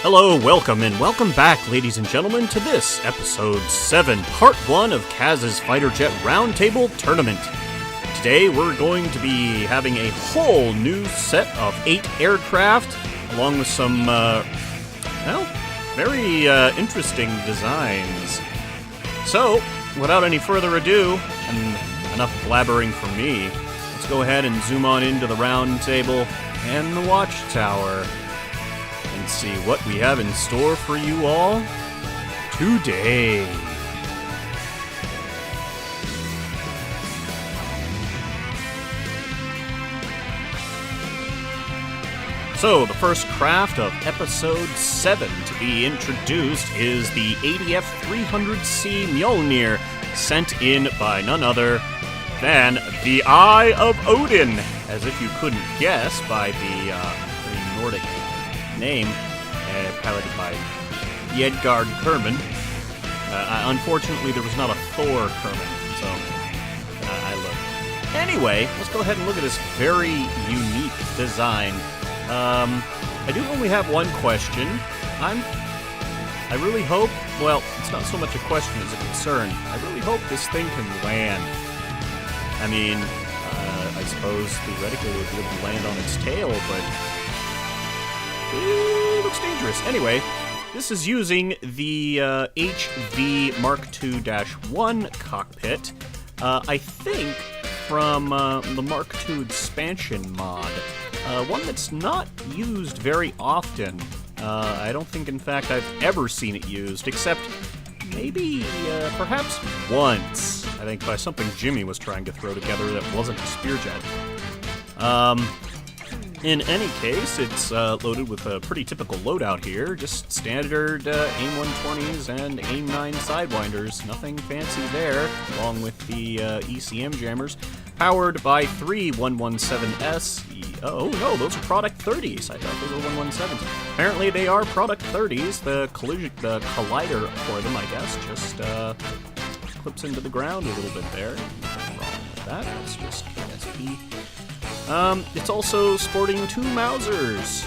Hello, welcome back, ladies and gentlemen, to this episode 7, part 1 of Kaz's Fighter Jet Roundtable Tournament. Today we're going to be having a whole new set of 8 aircraft, along with some, very interesting designs. So, without any further ado, and enough blabbering from me, let's go ahead and zoom on into the roundtable and the watchtower and see what we have in store for you all today. So, the first craft of episode 7 to be introduced is the ADF 300C Mjolnir, sent in by none other than the Eye of Odin, as if you couldn't guess by the Nordic name, piloted by Jedgard Kerman. Unfortunately, there was not a Thor Kerman, so I looked. Anyway, let's go ahead and look at this very unique design. I do only have one question. I really hope, well, it's not so much a question as a concern. I really hope this thing can land. I mean, I suppose theoretically it would be able to land on its tail, but it looks dangerous. Anyway, this is using the HV Mark II-1 cockpit, I think from the Mark II expansion mod. One that's not used very often. I don't think, in fact, I've ever seen it used, except maybe, perhaps once, I think, by something Jimmy was trying to throw together that wasn't a Spearjet. In any case, it's loaded with a pretty typical loadout here, just standard AIM-120s and AIM-9 Sidewinders, nothing fancy there, along with the ECM jammers, powered by 3 117S. Oh no, those are product 30s. I thought they were 117s. Apparently they are product 30s. The collider for them, I guess, just clips into the ground a little bit there. Nothing wrong with that. That's just KSP. It's also sporting 2 Mausers,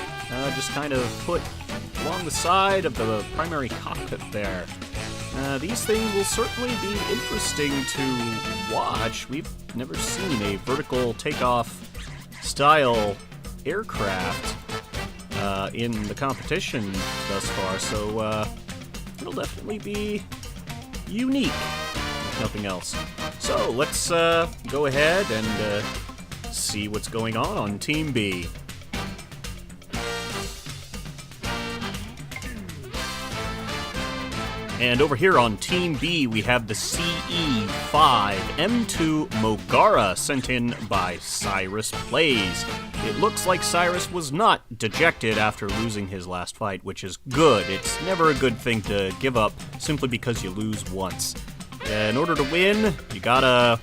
just kind of put along the side of the primary cockpit there. These things will certainly be interesting to watch. We've never seen a vertical takeoff style aircraft in the competition thus far, so it'll definitely be unique, if nothing else. So let's go ahead and see what's going on Team B. And over here on Team B, we have the CE-5 M2 Mogara, sent in by Cyrus Plays. It looks like Cyrus was not dejected after losing his last fight, which is good. It's never a good thing to give up simply because you lose once. In order to win, you gotta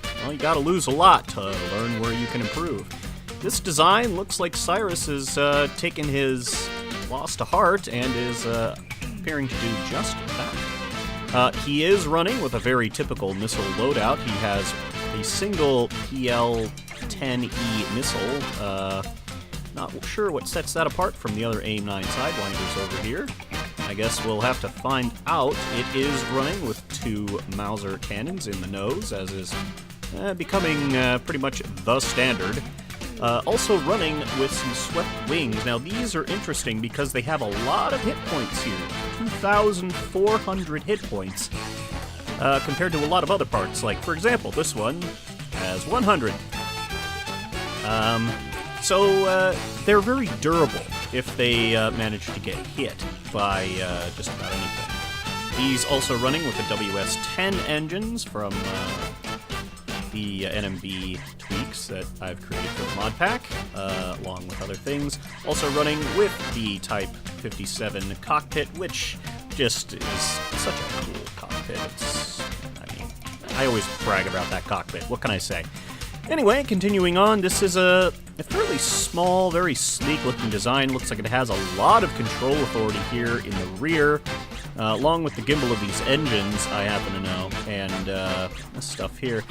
lose a lot to learn where you can improve. This design looks like Cyrus has taken his loss to heart and is appearing to do just that. He is running with a very typical missile loadout. He has a single PL-10E missile. Not sure what sets that apart from the other AIM-9 Sidewinders over here. I guess we'll have to find out. It is running with 2 Mauser cannons in the nose, as is becoming pretty much the standard. Also running with some swept wings. Now, these are interesting because they have a lot of hit points here. 2,400 hit points, compared to a lot of other parts. Like, for example, this one has 100. So they're very durable if they manage to get hit by just about anything. He's also running with the WS-10 engines from the NMB tweaks that I've created for the mod pack, along with other things. Also running with the Type 57 cockpit, which just is such a cool cockpit. I always brag about that cockpit. What can I say? Anyway, continuing on, this is a fairly small, very sleek-looking design. Looks like it has a lot of control authority here in the rear, along with the gimbal of these engines, I happen to know, and this stuff here.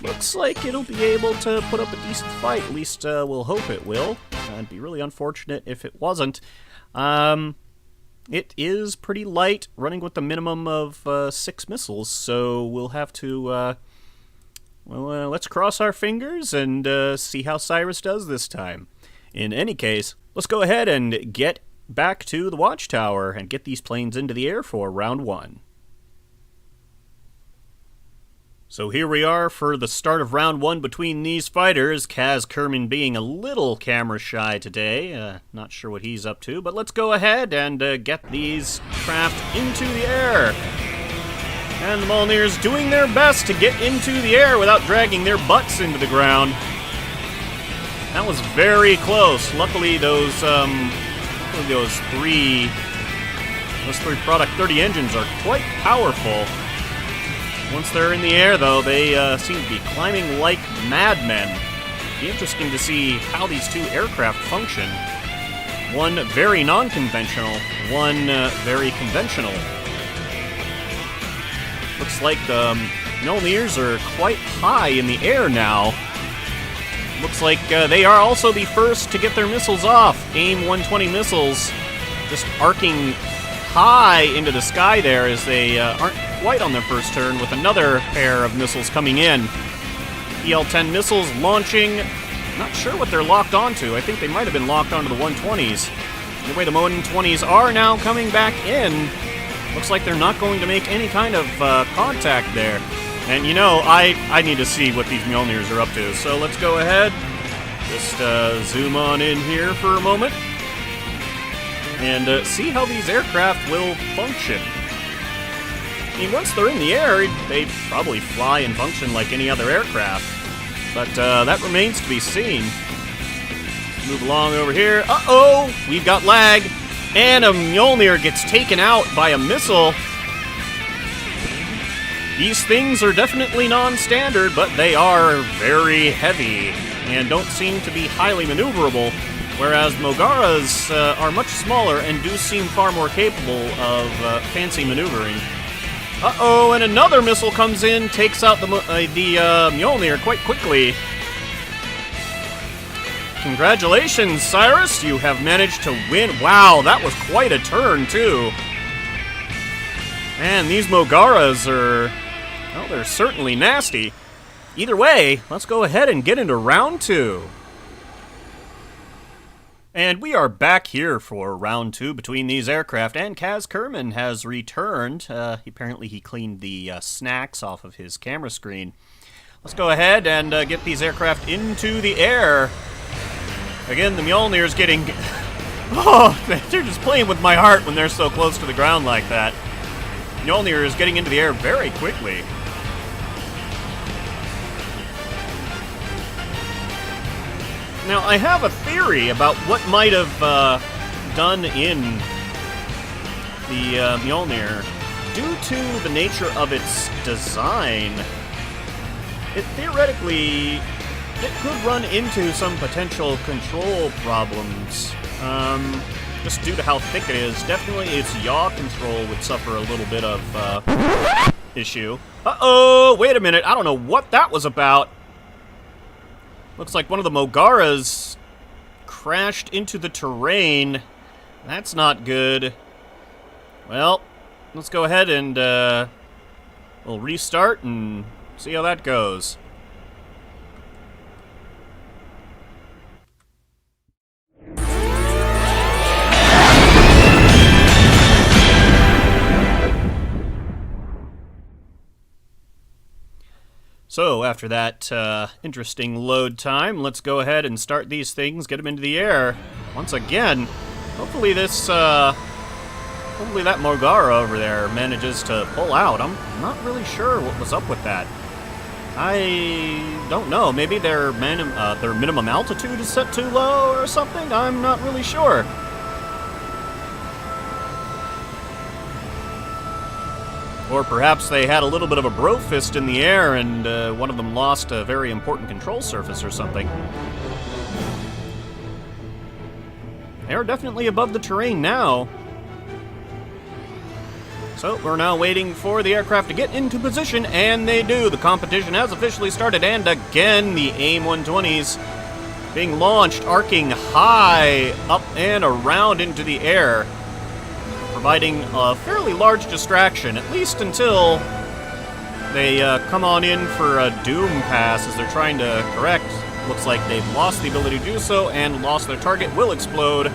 Looks like it'll be able to put up a decent fight. At least we'll hope it will. It'd be really unfortunate if it wasn't. it is pretty light, running with a minimum of 6 missiles, so we'll have to, let's cross our fingers and see how Cyrus does this time. In any case, let's go ahead and get back to the watchtower and get these planes into the air for round 1. So here we are for the start of round 1 between these fighters. Kaz Kerman being a little camera shy today. Not sure what he's up to, but let's go ahead and get these craft into the air. And the Mjolnirs doing their best to get into the air without dragging their butts into the ground. That was very close. Luckily, those three Product 30 engines are quite powerful. Once they're in the air, though, they seem to be climbing like madmen. It'll be interesting to see how these two aircraft function. One very non-conventional, one very conventional. Looks like the Mjolnirs are quite high in the air now. Looks like they are also the first to get their missiles off. AIM 120 missiles just arcing high into the sky there as they aren't quite on their first turn, with another pair of missiles coming in. EL-10 missiles launching. Not sure what they're locked onto. I think they might have been locked onto the 120s. Anyway, the 120s are now coming back in. Looks like they're not going to make any kind of contact there. And you know, I need to see what these Mjolnirs are up to. So let's go ahead. Just zoom on in here for a moment. And see how these aircraft will function. I mean, once they're in the air, they probably fly and function like any other aircraft. But that remains to be seen. Move along over here. Uh-oh! We've got lag. And a Mjolnir gets taken out by a missile. These things are definitely non-standard, but they are very heavy and don't seem to be highly maneuverable, whereas Mogaras are much smaller and do seem far more capable of fancy maneuvering. Uh-oh, and another missile comes in, takes out the Mjolnir quite quickly. Congratulations, Cyrus, you have managed to win. Wow, that was quite a turn, too. Man, these Mogaras are, well, they're certainly nasty. Either way, let's go ahead and get into round 2. And we are back here for round 2 between these aircraft, and Kaz Kerman has returned. Apparently he cleaned the snacks off of his camera screen. Let's go ahead and get these aircraft into the air. Again, the Mjolnir's getting... Oh, they're just playing with my heart when they're so close to the ground like that. Mjolnir is getting into the air very quickly. Now, I have a theory about what might have done in the Mjolnir. Due to the nature of its design, it theoretically, it could run into some potential control problems. Just due to how thick it is. Definitely its yaw control would suffer a little bit of issue. Uh-oh! Wait a minute, I don't know what that was about. Looks like one of the Mogaras crashed into the terrain. That's not good. Well, let's go ahead and we'll restart and see how that goes. So, after that interesting load time, let's go ahead and start these things, get them into the air. Once again, hopefully that Mogara over there manages to pull out. I'm not really sure what was up with that. I don't know. Maybe their minimum altitude is set too low or something? I'm not really sure. Or perhaps they had a little bit of a bro fist in the air and one of them lost a very important control surface or something. They're definitely above the terrain now. So we're now waiting for the aircraft to get into position, and they do. The competition has officially started, and again the AIM 120s being launched, arcing high up and around into the air. providing a fairly large distraction, at least until they come on in for a Doom pass as they're trying to correct. Looks like they've lost the ability to do so and lost their target, will explode.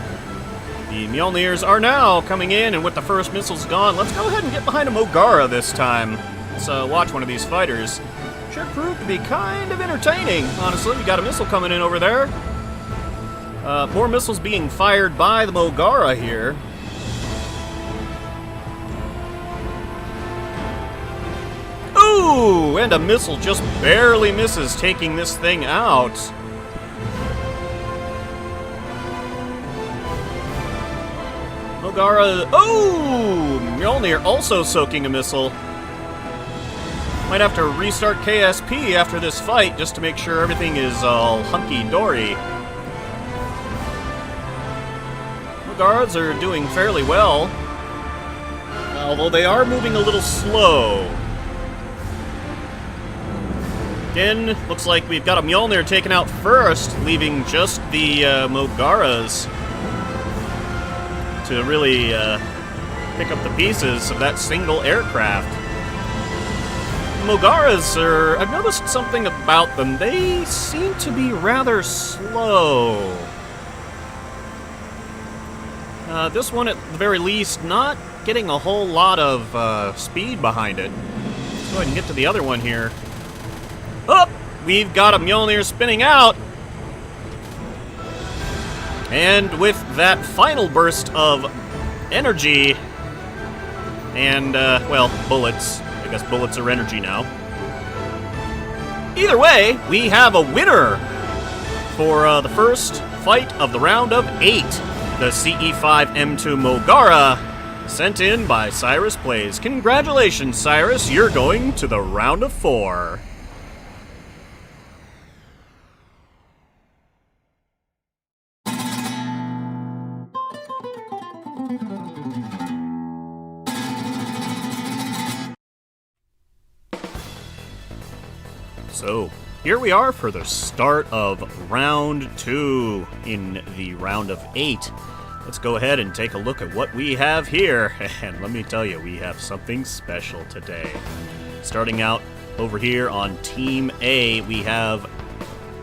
The Mjolnirs are now coming in, and with the first missiles gone, let's go ahead and get behind a Mogara this time. Let's watch one of these fighters. Should prove to be kind of entertaining, honestly. We got a missile coming in over there. More missiles being fired by the Mogara here. Ooh, and a missile just barely misses, taking this thing out. Mogara, oh! Mjolnir also soaking a missile. Might have to restart KSP after this fight just to make sure everything is all hunky-dory. Mogaras are doing fairly well, although they are moving a little slow. Again, looks like we've got a Mjolnir taken out first, leaving just the Mogaras to really pick up the pieces of that single aircraft. Mogaras are... I've noticed something about them. They seem to be rather slow. This one, at the very least, not getting a whole lot of speed behind it. Let's go ahead and get to the other one here. Oh! We've got a Mjolnir spinning out! And with that final burst of energy and, well, bullets. I guess bullets are energy now. Either way, we have a winner for the first fight of the round of 8. The CE5M2 Mogara, sent in by Cyrus Plays. Congratulations, Cyrus. You're going to the round of 4. So, here we are for the start of round 2 in the round of 8. Let's go ahead and take a look at what we have here. And let me tell you, we have something special today. Starting out over here on Team A, we have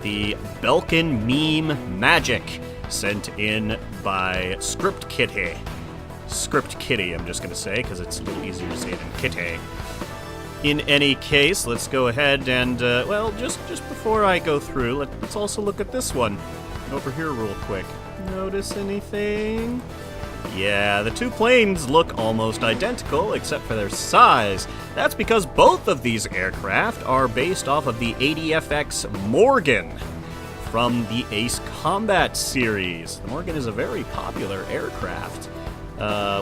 the Belkin Meme Magic, sent in by Script Kitty. Script Kitty, I'm just going to say, because it's a little easier to say than Kitty. In any case, let's go ahead and, well, just before I go through, let's also look at this one over here real quick. Notice anything? Yeah, the two planes look almost identical, except for their size. That's because both of these aircraft are based off of the ADFX Morgan from the Ace Combat series. The Morgan is a very popular aircraft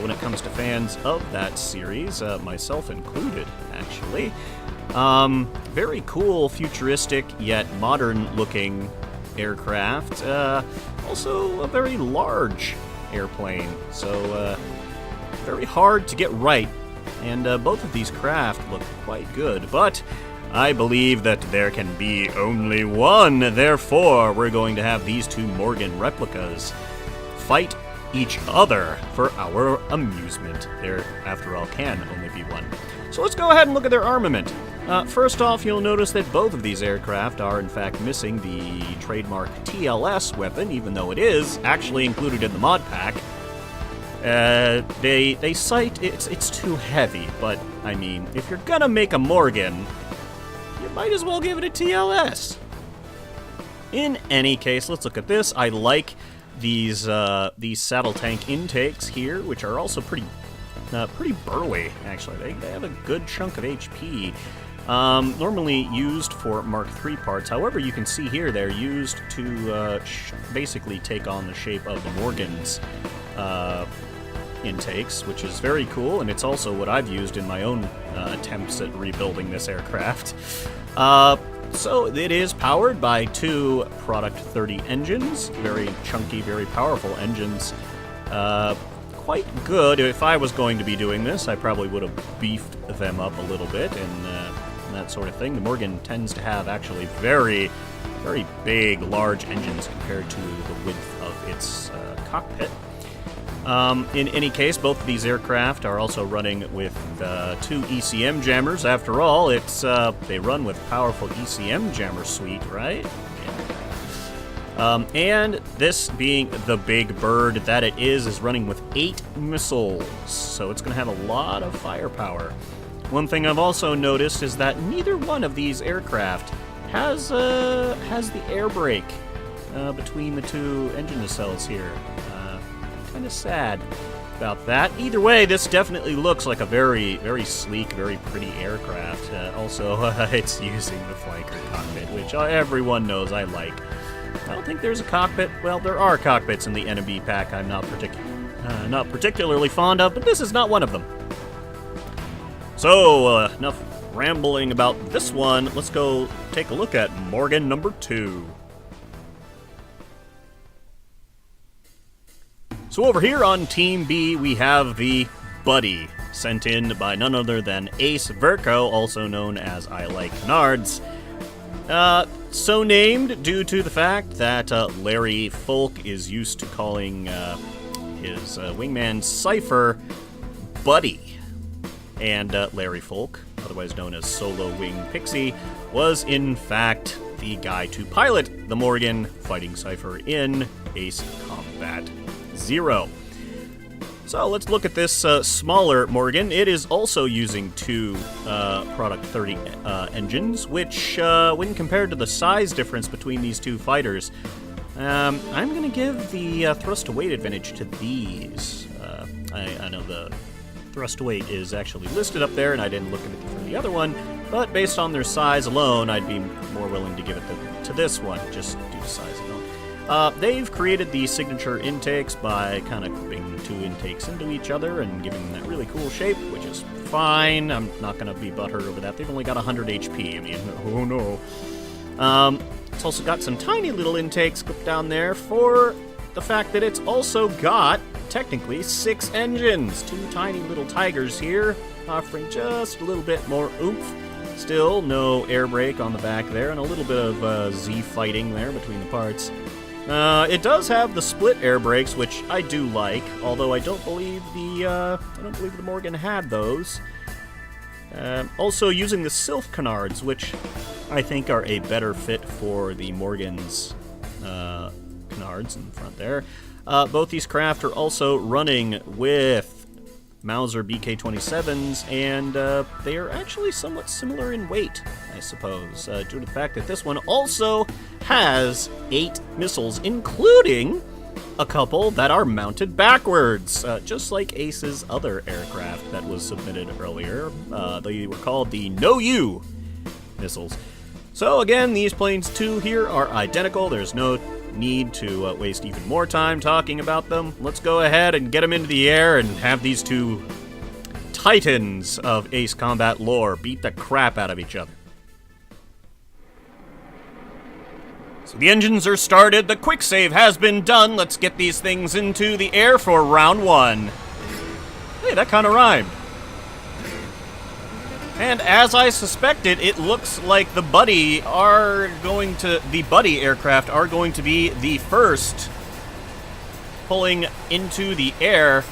when it comes to fans of that series, myself included, actually. Very cool, futuristic, yet modern-looking aircraft. Also a very large airplane, so very hard to get right. And both of these craft look quite good, but I believe that there can be only one. Therefore, we're going to have these two Morgan replicas fight each other for our amusement. There, after all, can only be one. So let's go ahead and look at their armament. First off, you'll notice that both of these aircraft are in fact missing the trademark TLS weapon, even though it is actually included in the mod pack. They cite it's too heavy, but I mean, if you're gonna make a Morgan, you might as well give it a TLS. In any case, let's look at this. I like these saddle tank intakes here, which are also pretty burly, actually. They have a good chunk of HP. Normally used for Mark III parts. However, you can see here they're used to basically take on the shape of the Morgan's intakes, which is very cool, and it's also what I've used in my own attempts at rebuilding this aircraft. So it is powered by two Product 30 engines, very chunky, very powerful engines. Quite good. If I was going to be doing this, I probably would have beefed them up a little bit and that sort of thing. The Morgan tends to have actually very, very big, large engines compared to the width of its cockpit. In any case, both of these aircraft are also running with 2 ECM jammers. After all, it's they run with powerful ECM jammer suite, right? Yeah. And this being the big bird that it is running with 8 missiles, so it's going to have a lot of firepower. One thing I've also noticed is that neither one of these aircraft has the air brake between the 2 engine nacelles here. Kind of sad about that. Either way, this definitely looks like a very, very sleek, very pretty aircraft. Also, it's using the flanker cockpit, which everyone knows I like. I don't think there's a cockpit. Well, there are cockpits in the enemy pack I'm not particularly fond of, but this is not one of them. So, enough rambling about this one. Let's go take a look at Morgan number 2. So over here on Team B, we have the Buddy, sent in by none other than Ace Verco, also known as I Like Canards. So named due to the fact that Larry Folk is used to calling his wingman Cypher Buddy. And Larry Folk, otherwise known as Solo Wing Pixy, was in fact the guy to pilot the Morgan fighting Cypher in Ace Combat 0. So let's look at this smaller Morgan. It is also using 2 Product 30 engines, which, when compared to the size difference between these 2 fighters, I'm going to give the thrust-to-weight advantage to these. I know the thrust-to-weight is actually listed up there, and I didn't look at it for the other one, but based on their size alone, I'd be more willing to give it to this one, just due to size alone. They've created the signature intakes by kind of grouping 2 intakes into each other and giving them that really cool shape, which is fine. I'm not going to be butthurt over that. They've only got 100 HP. I mean, oh no. It's also got some tiny little intakes down there for the fact that it's also got, technically, 6 engines. 2 tiny little Tigers here, offering just a little bit more oomph. Still, no air brake on the back there, and a little bit of Z fighting there between the parts. It does have the split air brakes, which I do like, although I don't believe the Morgan had those. Also using the Sylph Canards, which I think are a better fit for the Morgan's canards in front there. Both these craft are also running with Mauser BK-27s, and they are actually somewhat similar in weight, I suppose, due to the fact that this one also has 8 missiles, including a couple that are mounted backwards, just like Ace's other aircraft that was submitted earlier. They were called the No-You missiles. So again, these planes too here are identical. There's no need to waste even more time talking about them. Let's go ahead and get them into the air and have these 2 titans of Ace Combat lore beat the crap out of each other. So the engines are started, the quick save has been done. Let's get these things into the air for round 1. Hey, that kind of rhymed. And as I suspected, it looks like the Buddy aircraft are going to be the first pulling into the air.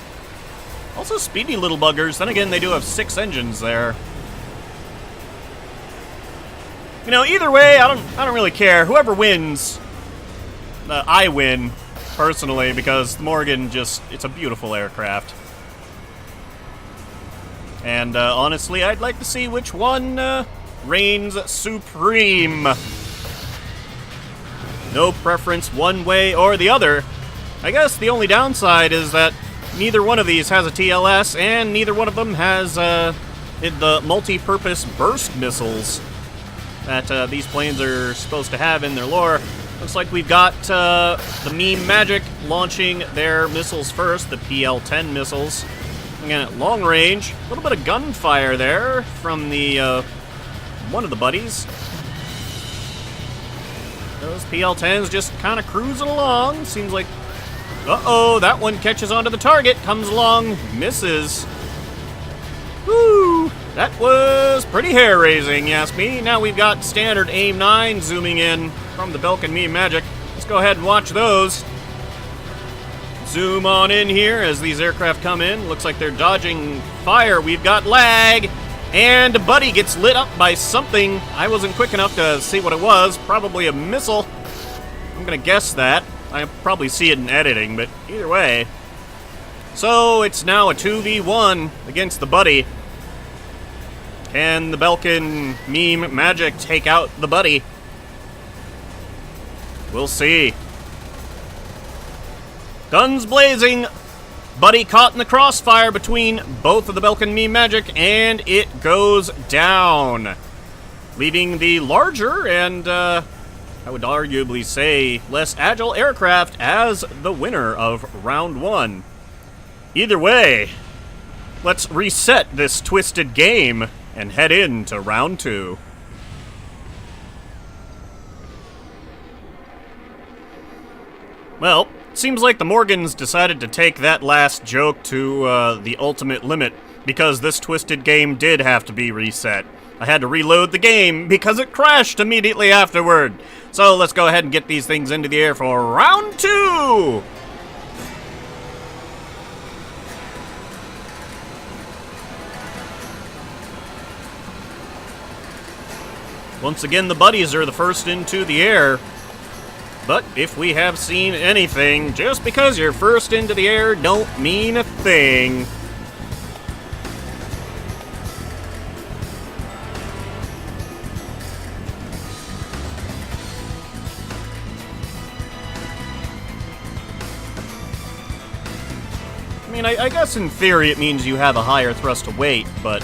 Also speedy little buggers. Then again, they do have 6 engines there. You know, either way, I don't really care. Whoever wins, I win personally, because the Morgan it's a beautiful aircraft. And honestly, I'd like to see which one reigns supreme. No preference one way or the other. I guess the only downside is that neither one of these has a TLS, and neither one of them has the multi-purpose burst missiles that these planes are supposed to have in their lore. Looks like we've got the Meme Magic launching their missiles first, the PL-10 missiles. Again, at long range, a little bit of gunfire there from the one of the buddies. Those PL-10s just kind of cruising along. Seems like, uh-oh, that one catches onto the target, comes along, misses. Woo! That was pretty hair-raising, you ask me. Now we've got standard AIM-9 zooming in from the Belkin Meme Magic. Let's go ahead and watch those. zoom on in here as these aircraft come in. Looks like they're dodging fire. We've got lag. And Buddy gets lit up by something. I wasn't quick enough to see what it was. Probably a missile. I'm going to guess that. I'll probably see it in editing, but either way. So it's now a 2v1 against the Buddy. Can the Belkin meme magic take out the Buddy? We'll see. Guns blazing. Buddy caught in the crossfire between both of the Belkin meme magic, and it goes down, leaving the larger and, I would arguably say, less agile aircraft as the winner of round 1. Either way, let's reset this twisted game and head into round 2. Well, seems like the Morgans decided to take that last joke to the ultimate limit, because this twisted game did have to be reset. I had to reload the game because it crashed immediately afterward. So let's go ahead and get these things into the air for round 2! Once again, the Buddies are the first into the air. But if we have seen anything, just because you're first into the air don't mean a thing. I mean, I guess in theory it means you have a higher thrust to weight, but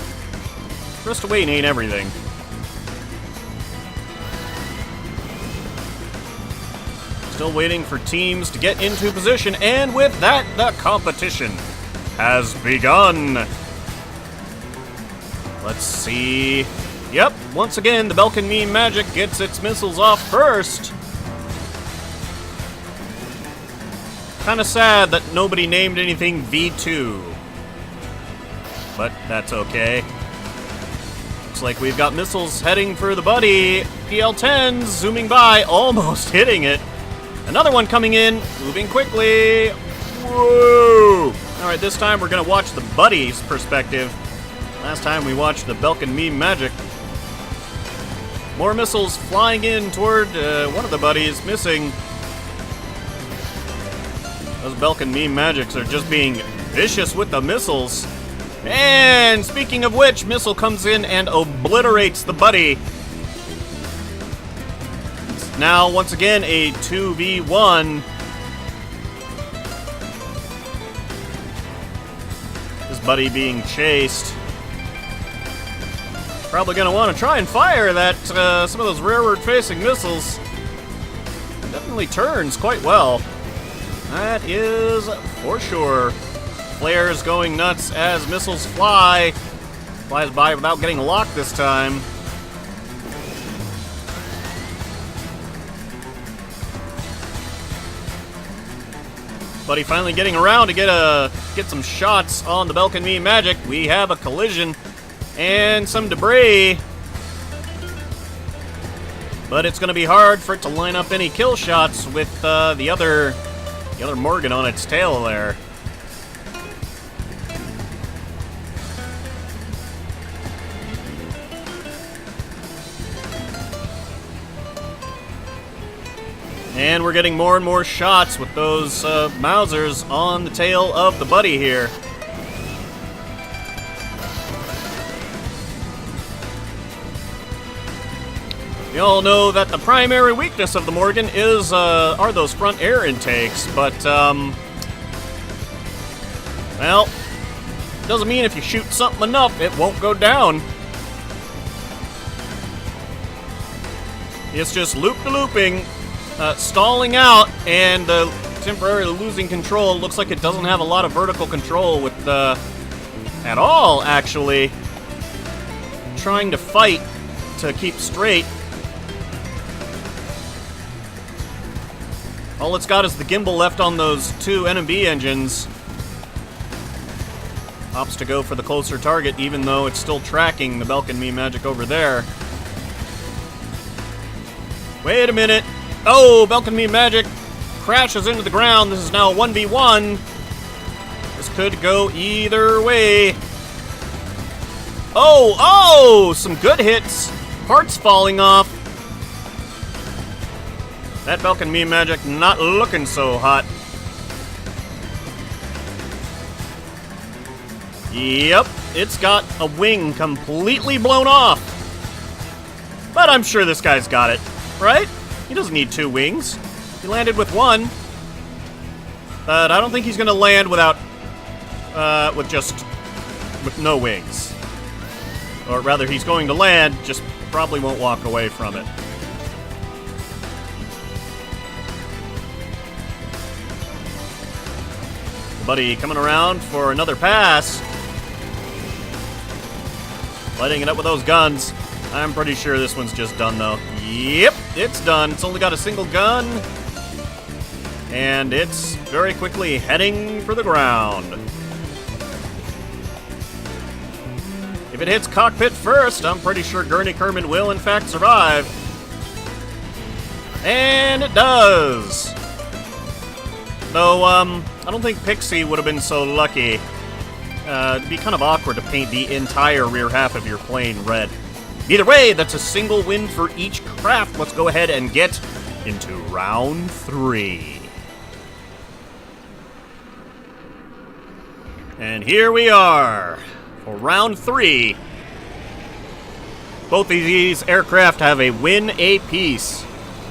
thrust to weight ain't everything. Still waiting for teams to get into position, and with that, the competition has begun. Let's see. Yep, once again, the Belkin meme magic gets its missiles off first. Kinda sad that nobody named anything V2. But that's okay. Looks like we've got missiles heading for the Buddy. PL-10s zooming by, almost hitting it. Another one coming in, moving quickly. Whoa! Alright, this time we're gonna watch the Buddy's perspective. Last time we watched the Belkin meme magic. More missiles flying in toward one of the Buddies, missing. Those Belkin meme magics are just being vicious with the missiles. And speaking of which, missile comes in and obliterates the Buddy. Now, once again, a 2v1. This Buddy being chased. Probably going to want to try and fire that, some of those rearward-facing missiles. Definitely turns quite well. That is for sure. Flares going nuts as missiles fly. Flies by without getting locked this time. Buddy finally getting around to get some shots on the Belkin meme magic. We have a collision and some debris. But it's going to be hard for it to line up any kill shots with the other Morgan on its tail there. And we're getting more and more shots with those Mausers on the tail of the Buddy here. We all know that the primary weakness of the Morgan is are those front air intakes, but well, doesn't mean if you shoot something enough, it won't go down. It's just loop-de-looping. Stalling out and temporarily losing control. Looks like it doesn't have a lot of vertical control with at all, actually. Trying to fight to keep straight. All it's got is the gimbal left on those two NMB engines. Opts to go for the closer target, even though it's still tracking the Belkin meme magic over there. Wait a minute. Oh, Belkin meme magic crashes into the ground. This is now a 1v1. This could go either way. Oh, some good hits. Parts falling off. That Belkin Meme Magic not looking so hot. Yep, it's got a wing completely blown off. But I'm sure this guy's got it, right? He doesn't need 2 wings. He landed with 1. But I don't think he's gonna land without, with no wings. Or rather, he's going to land, just probably won't walk away from it. Buddy coming around for another pass. Lighting it up with those guns. I'm pretty sure this one's just done, though. Yep, it's done. It's only got a single gun. And it's very quickly heading for the ground. If it hits cockpit first, I'm pretty sure Gurney Kerman will, in fact, survive. And it does. Though, I don't think Pixy would have been so lucky. It'd be kind of awkward to paint the entire rear half of your plane red. Either way, that's a single win for each craft. Let's go ahead and get into round 3. And here we are for round 3. Both of these aircraft have a win apiece,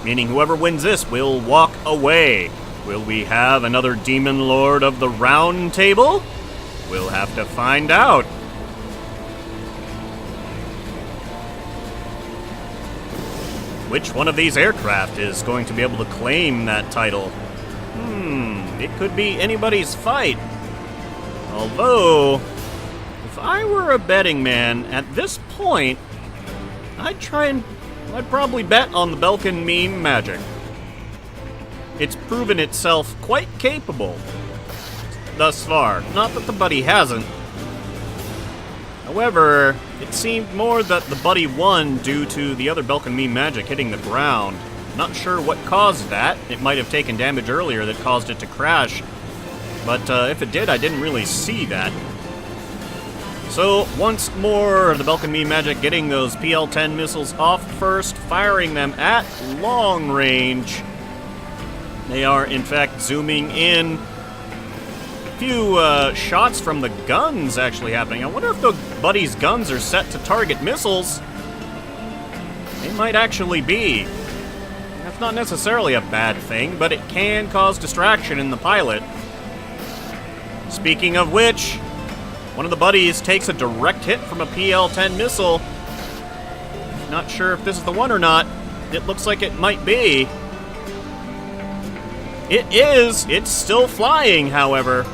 meaning whoever wins this will walk away. Will we have another Demon Lord of the Round Table? We'll have to find out. Which one of these aircraft is going to be able to claim that title? It could be anybody's fight. Although, if I were a betting man at this point, I'd probably bet on the Belkin Meme Magic. It's proven itself quite capable thus far. Not that the Buddy hasn't. However, it seemed more that the Buddy won due to the other Belkin Meme Magic hitting the ground. Not sure what caused that. It might have taken damage earlier that caused it to crash. But if it did, I didn't really see that. So, once more, the Belkin Meme Magic getting those PL-10 missiles off first, firing them at long range. They are, in fact, zooming in. A few shots from the guns actually happening. I wonder if the Buddy's guns are set to target missiles. They might actually be. That's not necessarily a bad thing, but it can cause distraction in the pilot. Speaking of which, one of the Buddies takes a direct hit from a PL-10 missile. Not sure if this is the one or not. It looks like it might be. It is! It's still flying, however.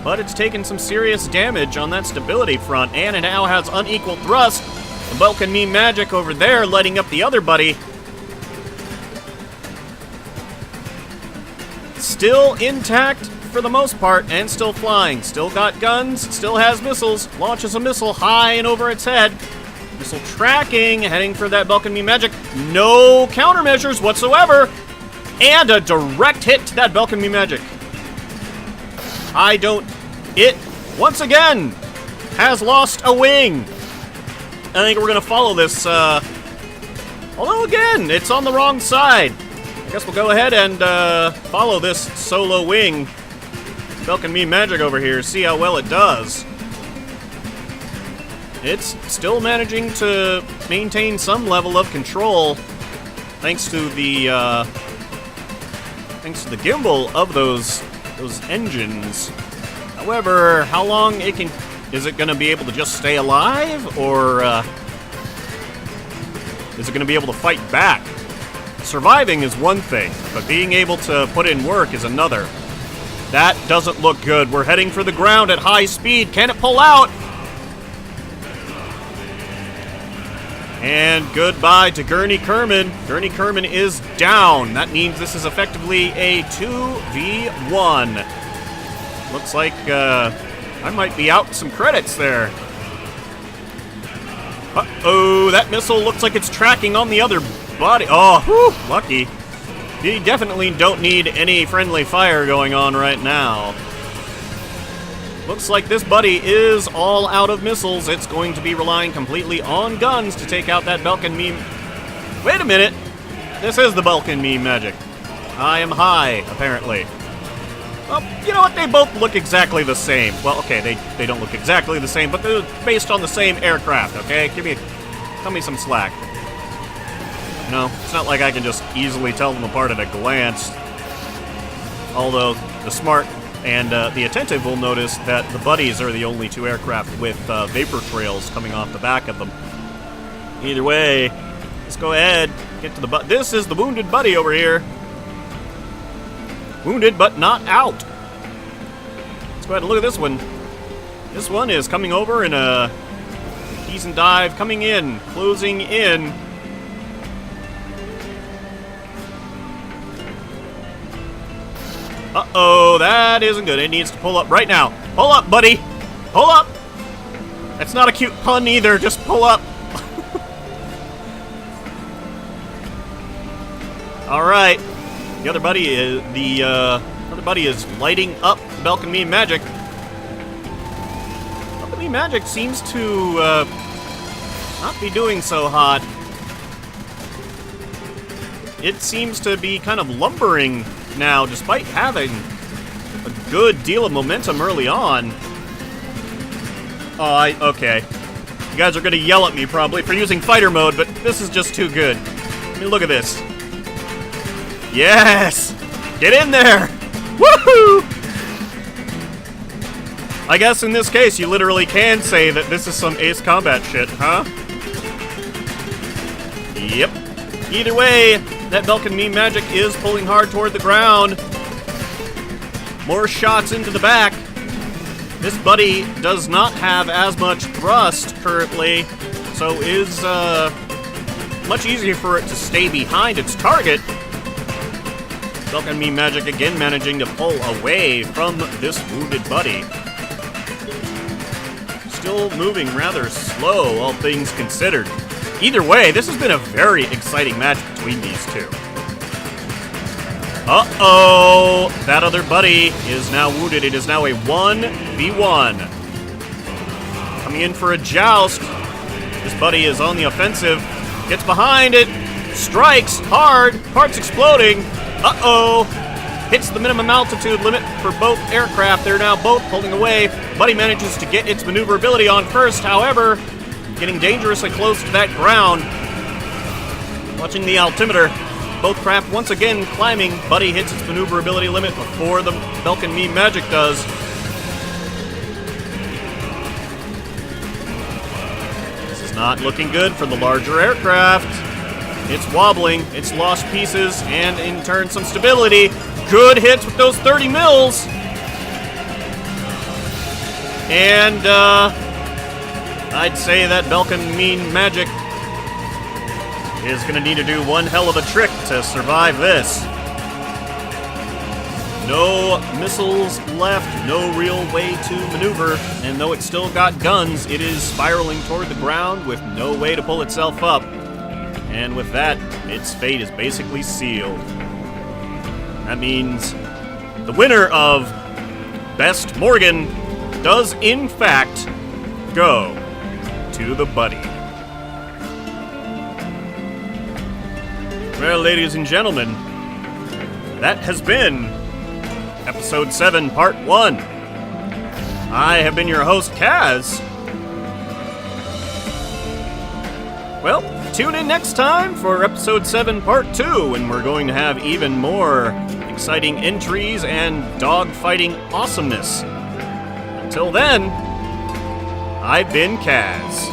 But it's taken some serious damage on that stability front, and it now has unequal thrust. The Belkin Meme Magic over there lighting up the other Buddy. Still intact for the most part, and still flying. Still got guns, still has missiles. Launches a missile high and over its head. Missile tracking, heading for that Belkin Meme Magic. No countermeasures whatsoever. And a direct hit to that Belkin Meme Magic. It, once again, has lost a wing. I think we're going to follow this, although again, it's on the wrong side. I guess we'll go ahead and follow this solo wing. Belkin Meme Magic over here, see how well it does. It's still managing to maintain some level of control thanks to the gimbal of those engines. However, how long is it going to be able to just stay alive, or is it going to be able to fight back? Surviving is one thing, but being able to put in work is another. That doesn't look good. We're heading for the ground at high speed. Can it pull out? And goodbye to Gurney Kerman. Gurney Kerman is down. That means this is effectively a 2v1. Looks like I might be out some credits there. Uh-oh, that missile looks like it's tracking on the other body. Oh, whew, lucky. You definitely don't need any friendly fire going on right now. Looks like this buddy is all out of missiles. It's going to be relying completely on guns to take out that Belkin meme. Wait a minute. This is the Belkin meme magic. I am high, apparently. Well, you know what? They both look exactly the same. Well, okay, they don't look exactly the same, but they're based on the same aircraft, okay? Tell me some slack. No, it's not like I can just easily tell them apart at a glance. Although, the smart and the attentive will notice that the buddies are the only two aircraft with vapor trails coming off the back of them. Either way, let's go ahead, get to the This is the wounded buddy over here. Wounded, but not out. Let's go ahead and look at this one. This one is coming over in a decent dive, coming in, closing in. Uh-oh, that isn't good. It needs to pull up right now. Pull up, buddy. Pull up. That's not a cute pun either. Just pull up. All right. The other buddy is lighting up the Belkin meme magic. Belkin meme magic seems to not be doing so hot. It seems to be kind of lumbering now, despite having a good deal of momentum early on. Oh, okay. You guys are gonna yell at me probably for using fighter mode, but this is just too good. I mean, look at this. Yes! Get in there! Woohoo! I guess in this case, you literally can say that this is some Ace Combat shit, huh? Yep. Either way, that Belkin meme magic is pulling hard toward the ground. More shots into the back. This buddy does not have as much thrust currently, so is much easier for it to stay behind its target. Belkin meme magic again managing to pull away from this wounded buddy. Still moving rather slow, all things considered. Either way, this has been a very exciting match between these two. Uh-oh! That other buddy is now wounded. It is now a 1v1. Coming in for a joust. This buddy is on the offensive. Gets behind it. Strikes hard. Parts exploding. Uh-oh! Hits the minimum altitude limit for both aircraft. They're now both pulling away. Buddy manages to get its maneuverability on first, however, getting dangerously close to that ground. Watching the altimeter. Both craft once again climbing. Buddy hits its maneuverability limit before the Belkin meme magic does. This is not looking good for the larger aircraft. It's wobbling, it's lost pieces, and in turn some stability. Good hits with those 30 mils. And I'd say that Belkin meme magic is going to need to do one hell of a trick to survive this. No missiles left, no real way to maneuver, and though it's still got guns, it is spiraling toward the ground with no way to pull itself up. And with that, its fate is basically sealed. That means the winner of Best Morgan does in fact go to the buddy. Well, ladies and gentlemen, that has been Episode 7, Part 1. I have been your host, Kaz. Well, tune in next time for Episode 7, Part 2, when we're going to have even more exciting entries and dogfighting awesomeness. Until then, I've been Kaz.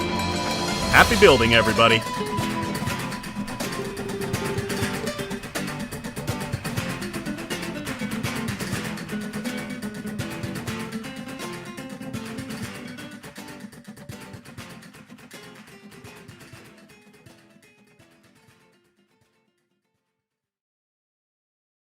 Happy building, everybody.